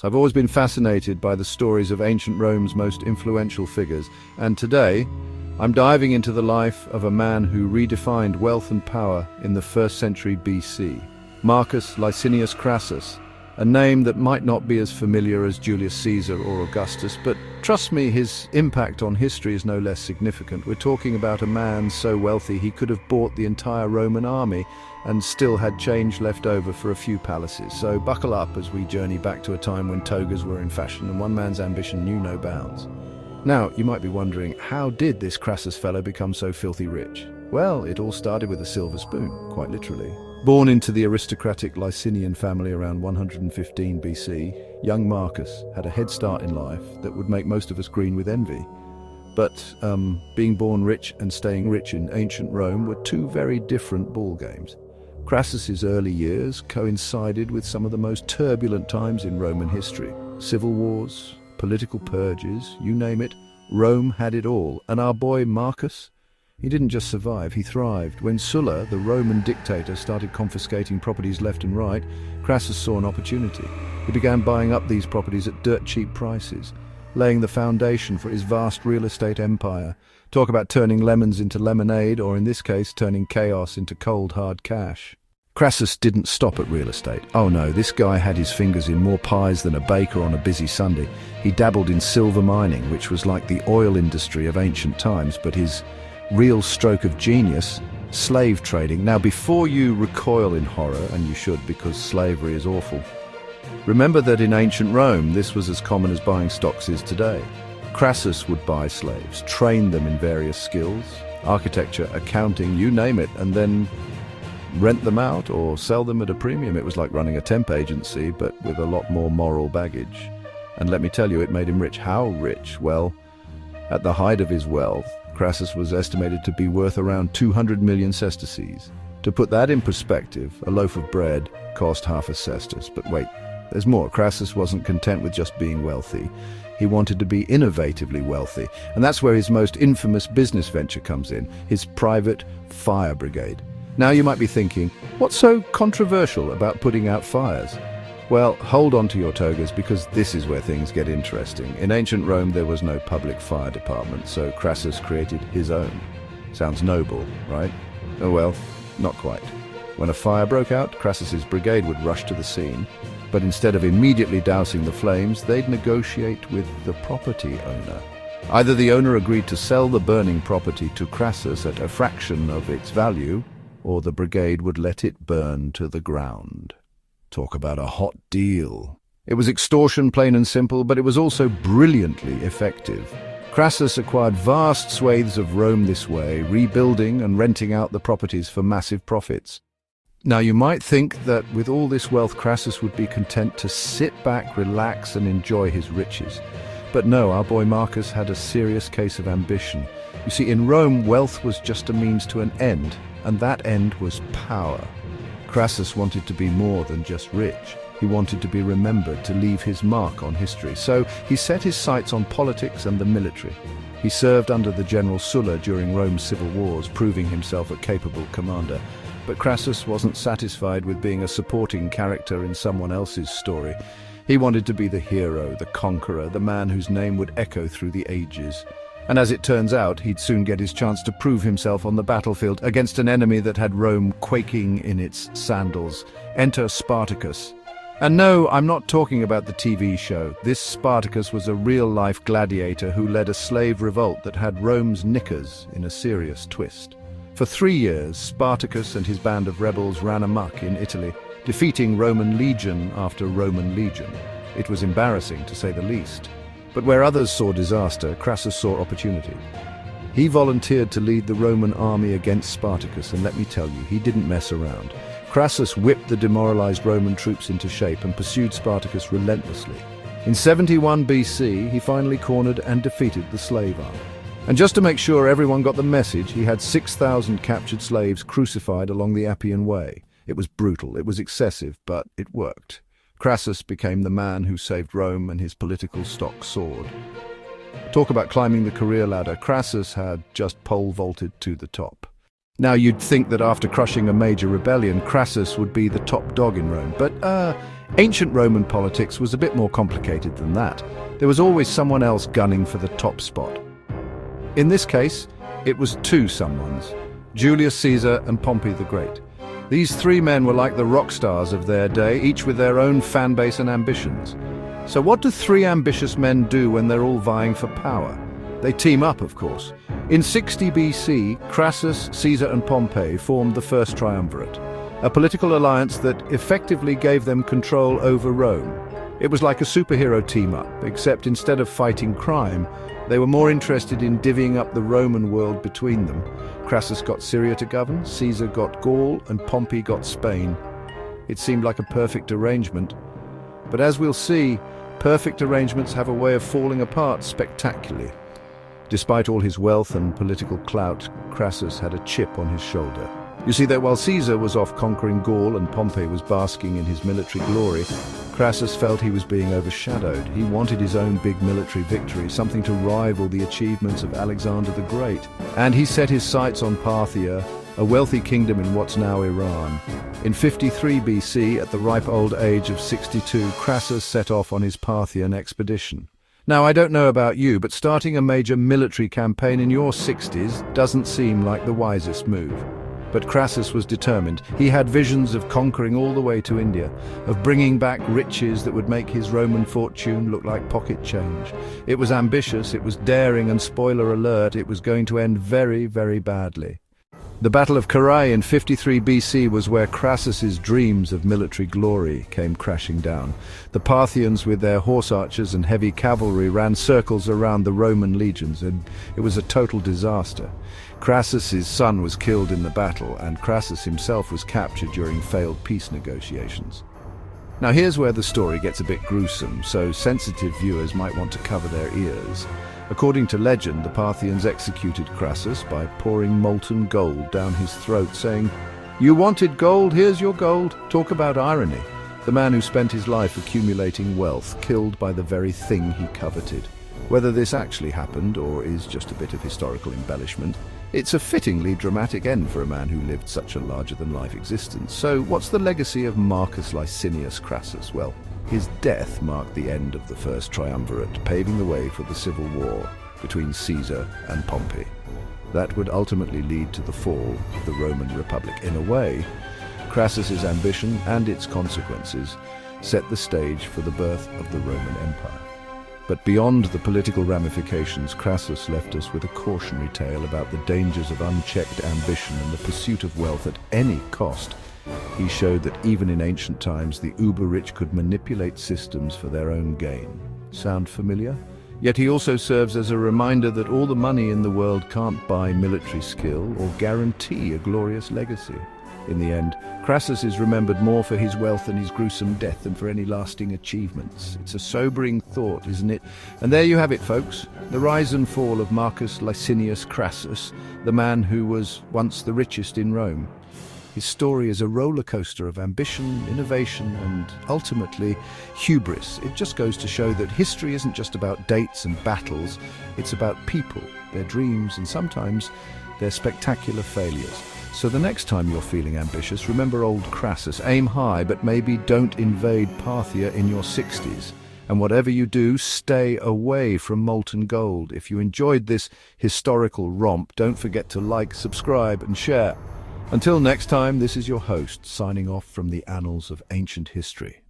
I've always been fascinated by the stories of ancient Rome's most influential figures, and today I'm diving into the life of a man who redefined wealth and power in the 1st century BC, Marcus Licinius Crassus, a name that might not be as familiar as Julius Caesar or Augustus, but trust me, his impact on history is no less significant. We're talking about a man so wealthy he could have bought the entire Roman army and still had change left over for a few palaces. So buckle up as we journey back to a time when togas were in fashion and one man's ambition knew no bounds. Now, you might be wondering, how did this Crassus fellow become so filthy rich? Well, it all started with a silver spoon, quite literally. Born into the aristocratic Licinian family around 115 BC, young Marcus had a head start in life that would make most of us green with envy. But being born rich and staying rich in ancient Rome were two very different ballgames. Crassus's early years coincided with some of the most turbulent times in Roman history. Civil wars, political purges, you name it, Rome had it all. And our boy Marcus? He didn't just survive, he thrived. When Sulla, the Roman dictator, started confiscating properties left and right, Crassus saw an opportunity. He began buying up these properties at dirt-cheap prices, laying the foundation for his vast real estate empire. Talk about turning lemons into lemonade, or in this case, turning chaos into cold, hard cash. Crassus didn't stop at real estate. Oh no, this guy had his fingers in more pies than a baker on a busy Sunday. He dabbled in silver mining, which was like the oil industry of ancient times, but his real stroke of genius, slave trading. Now, before you recoil in horror, and you should because slavery is awful, remember that in ancient Rome this was as common as buying stocks is today. Crassus would buy slaves, train them in various skills, architecture, accounting, you name it, and then rent them out or sell them at a premium. It was like running a temp agency, but with a lot more moral baggage. And let me tell you, it made him rich. How rich? Well, at the height of his wealth, Crassus was estimated to be worth around 200 million sesterces. To put that in perspective, a loaf of bread cost half a sestus. But wait, there's more. Crassus wasn't content with just being wealthy. He wanted to be innovatively wealthy. And that's where his most infamous business venture comes in, his private fire brigade. Now you might be thinking, what's so controversial about putting out fires? Well, hold on to your togas, because this is where things get interesting. In ancient Rome there was no public fire department, so Crassus created his own. Sounds noble, right? Oh well, not quite. When a fire broke out, Crassus's brigade would rush to the scene, but instead of immediately dousing the flames, they'd negotiate with the property owner. Either the owner agreed to sell the burning property to Crassus at a fraction of its value, or the brigade would let it burn to the ground. Talk about a hot deal. It was extortion, plain and simple, but it was also brilliantly effective. Crassus acquired vast swathes of Rome this way, rebuilding and renting out the properties for massive profits. Now you might think that with all this wealth Crassus would be content to sit back, relax and enjoy his riches. But no, our boy Marcus had a serious case of ambition. You see, in Rome, wealth was just a means to an end, and that end was power. Crassus wanted to be more than just rich. He wanted to be remembered, to leave his mark on history. So he set his sights on politics and the military. He served under the general Sulla during Rome's civil wars, proving himself a capable commander. But Crassus wasn't satisfied with being a supporting character in someone else's story. He wanted to be the hero, the conqueror, the man whose name would echo through the ages. And as it turns out, he'd soon get his chance to prove himself on the battlefield against an enemy that had Rome quaking in its sandals. Enter Spartacus. And no, I'm not talking about the TV show. This Spartacus was a real-life gladiator who led a slave revolt that had Rome's knickers in a serious twist. For 3 years, Spartacus and his band of rebels ran amok in Italy, defeating Roman legion after Roman legion. It was embarrassing, to say the least. But where others saw disaster, Crassus saw opportunity. He volunteered to lead the Roman army against Spartacus, and let me tell you, he didn't mess around. Crassus whipped the demoralized Roman troops into shape and pursued Spartacus relentlessly. In 71 BC, he finally cornered and defeated the slave army. And just to make sure everyone got the message, he had 6,000 captured slaves crucified along the Appian Way. It was brutal, it was excessive, but it worked. Crassus became the man who saved Rome, and his political stock soared. Talk about climbing the career ladder. Crassus had just pole vaulted to the top. Now you'd think that after crushing a major rebellion, Crassus would be the top dog in Rome, but Ancient Roman politics was a bit more complicated than that. There was always someone else gunning for the top spot. In this case, it was two someones, Julius Caesar and Pompey the Great. These three men were like the rock stars of their day, each with their own fan base and ambitions. So what do three ambitious men do when they're all vying for power? They team up, of course. In 60 BC, Crassus, Caesar and Pompey formed the first triumvirate, a political alliance that effectively gave them control over Rome. It was like a superhero team-up, except instead of fighting crime, they were more interested in divvying up the Roman world between them. Crassus got Syria to govern, Caesar got Gaul, and Pompey got Spain. It seemed like a perfect arrangement. But as we'll see, perfect arrangements have a way of falling apart spectacularly. Despite all his wealth and political clout, Crassus had a chip on his shoulder. You see that while Caesar was off conquering Gaul and Pompey was basking in his military glory, Crassus felt he was being overshadowed. He wanted his own big military victory, something to rival the achievements of Alexander the Great. And he set his sights on Parthia, a wealthy kingdom in what's now Iran. In 53 BC, at the ripe old age of 62, Crassus set off on his Parthian expedition. Now, I don't know about you, but starting a major military campaign in your 60s doesn't seem like the wisest move. But Crassus was determined. He had visions of conquering all the way to India, of bringing back riches that would make his Roman fortune look like pocket change. It was ambitious, it was daring, and spoiler alert, it was going to end very, very badly. The Battle of Carrhae in 53 BC was where Crassus's dreams of military glory came crashing down. The Parthians, with their horse archers and heavy cavalry, ran circles around the Roman legions, and it was a total disaster. Crassus's son was killed in the battle, and Crassus himself was captured during failed peace negotiations. Now here's where the story gets a bit gruesome, so sensitive viewers might want to cover their ears. According to legend, the Parthians executed Crassus by pouring molten gold down his throat, saying, "You wanted gold, here's your gold." Talk about irony. The man who spent his life accumulating wealth, killed by the very thing he coveted. Whether this actually happened or is just a bit of historical embellishment, it's a fittingly dramatic end for a man who lived such a larger-than-life existence. So what's the legacy of Marcus Licinius Crassus? Well, his death marked the end of the first triumvirate, paving the way for the civil war between Caesar and Pompey. That would ultimately lead to the fall of the Roman Republic. In a way, Crassus's ambition and its consequences set the stage for the birth of the Roman Empire. But beyond the political ramifications, Crassus left us with a cautionary tale about the dangers of unchecked ambition and the pursuit of wealth at any cost. He showed that even in ancient times, the uber-rich could manipulate systems for their own gain. Sound familiar? Yet he also serves as a reminder that all the money in the world can't buy military skill or guarantee a glorious legacy. In the end, Crassus is remembered more for his wealth and his gruesome death than for any lasting achievements. It's a sobering thought, isn't it? And there you have it, folks. The rise and fall of Marcus Licinius Crassus, the man who was once the richest in Rome. His story is a roller coaster of ambition, innovation, and ultimately hubris. It just goes to show that history isn't just about dates and battles. It's about people, their dreams, and sometimes their spectacular failures. So the next time you're feeling ambitious, remember old Crassus. Aim high, but maybe don't invade Parthia in your 60s. And whatever you do, stay away from molten gold. If you enjoyed this historical romp, don't forget to like, subscribe, and share. Until next time, this is your host, signing off from the annals of ancient history.